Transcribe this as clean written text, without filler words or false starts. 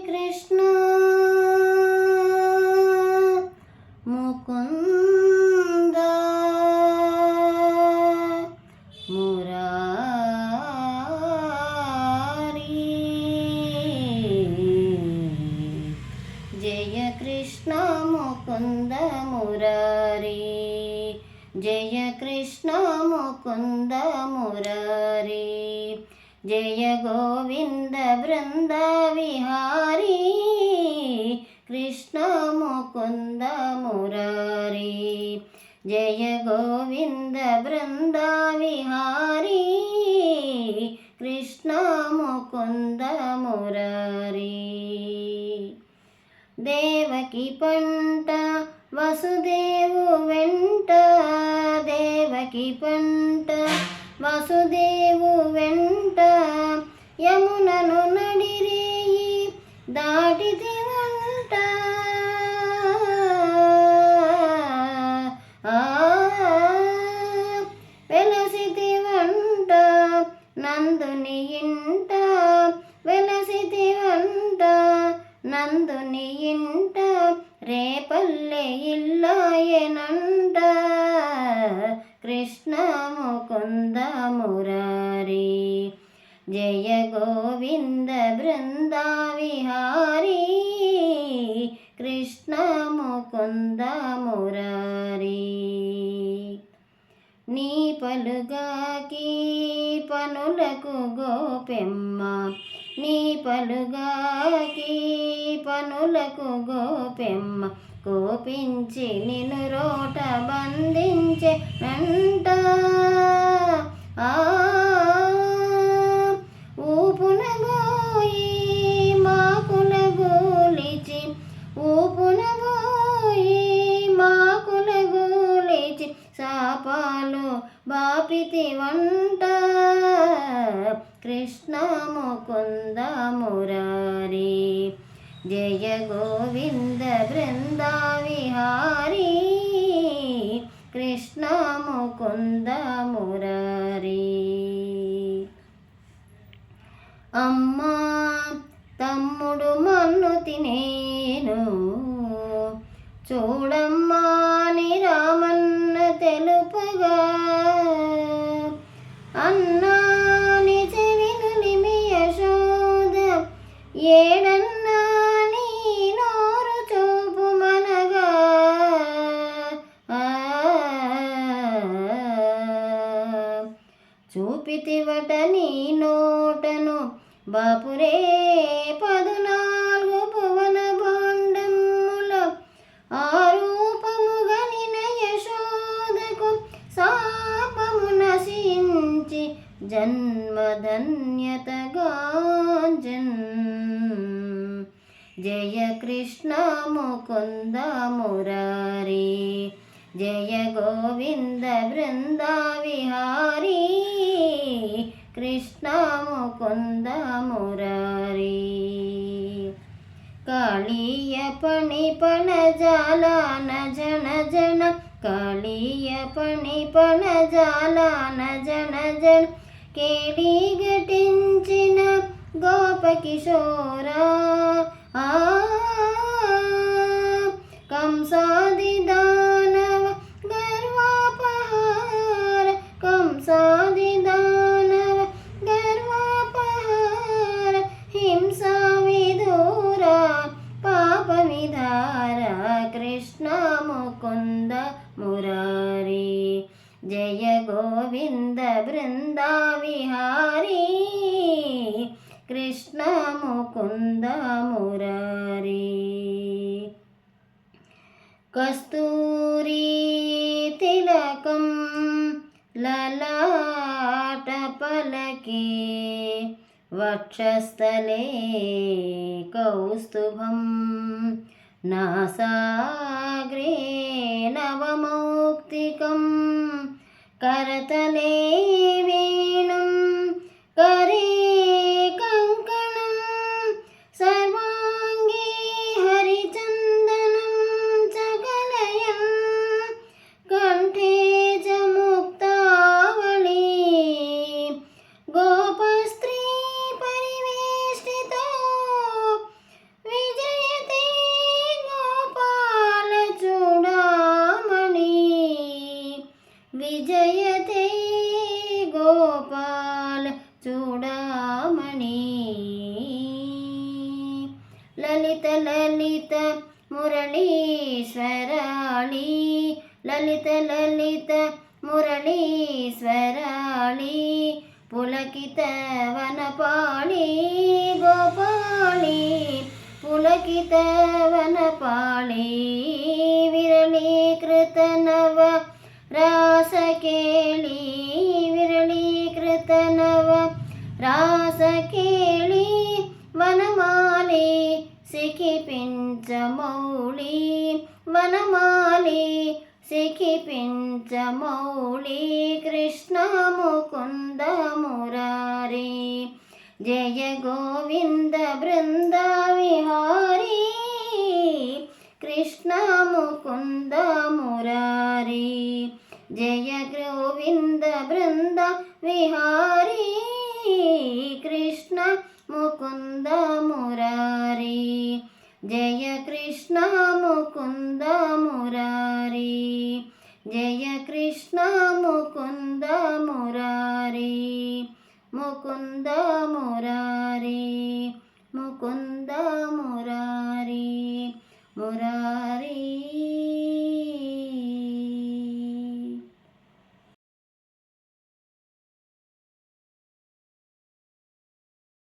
కృష్ణ ముకుంద మురారి జయ కృష్ణ ముకుంద మురారి జయ కృష్ణ ముకుంద మురారి జయ గోవింద బృంద విహారీ కృష్ణ ముకుంద మురారి జయ గోవింద బృంద విహారీ కృష్ణ ముకుంద మురారి దేవకి పంట వసుదేవు వెంట దేవకి పంట వసుదేవు వెంట యమునను నడిరేయి దాటిది వంట వెలసిది వంట నందుని ఇంట వెలసిది వంట నందుని ఇంట రేపల్లె ఇల్లాయనంట కృష్ణ ముకుంద మురారి జయ గోవింద బృంద విహారీ కృష్ణ ముకుంద మురారి నీ పలుగాకి పనులకు గోపెమ్మ నీ పలుగాకి పనులకు గోపెమ్మ కోపించి నిన్ను రోట బంధించే నంట ఊపున గోయి మాకుల గోలిచి ఊపున గోయి మాకుల గోలిచి శాపాలు బాపితి వంట కృష్ణ ముకుంద మురారి జయ గోవింద బృంద విహారీ కృష్ణ ముకుంద మురారి అమ్మా తమ్ముడు మన్ను తినేను చూడమ్మా అని రామన్న తెలుపగా అన్నాని చెవిను నిమి యశోద ఏడన్నా నీ నోరు చూపు మనగా చూపితివట నీ నోటను బాపురే 14 భువన భాండముల ఆరూపముగనిన యశోదకు శాపము నశించి జన్మధన్యతగాంజన్ జయ కృష్ణ ముకుంద మురారి జయ గోవింద బృంద విహారీ కృష్ణ ముకుంద మురారి కాళీయ పణిపణ జాలాన జన జన కాళీయ పణిపణ జాలాన జన జన కేళి ఘటించిన గోపకిశోరా కంసాది దానవ గర్వాపహార కంసాది దానవ గర్వాపహార హింసా విధూర పాప విధార కృష్ణ ముకుంద మురారి జయ గోవింద బృంద విహారీ కృష్ణ ముకుంద మురారి కస్తూరి తిలకం లలాట పలకే వక్షస్థలే కౌస్తుభం నాసాగ్రే నవమౌక్తికం కరతలే వేణుం కరే కంకణం సర్వాంగే హరిచందనం చకలయం కంఠే చ ముక్తావళి గోపస్త్రీ పరివేష్టితో లలిత లలిత మురళీశ్వరాళి లలిత లలిత మురళీశ్వరాళి పులకిత వనపాళి గోపాళి పులకిత వనపాళి విరళీకృత నవ రాసకేళి విరళీకృత నవ రాసకేళి వనమాలి సిఖిపించమౌళి వనమాలి సిఖిపించమౌళి కృష్ణ ముకుంద మురారి జయ గోవింద బృంద విహారీ కృష్ణ ముకుంద మురారి జయ గోవింద బృంద విహారీ కృష్ణ ముకుంద మురారి జయ కృష్ణ ముకుంద మురారి జయ కృష్ణ ముకుంద మురారి ముకుంద మురారి ముకుంద మురారి మురారి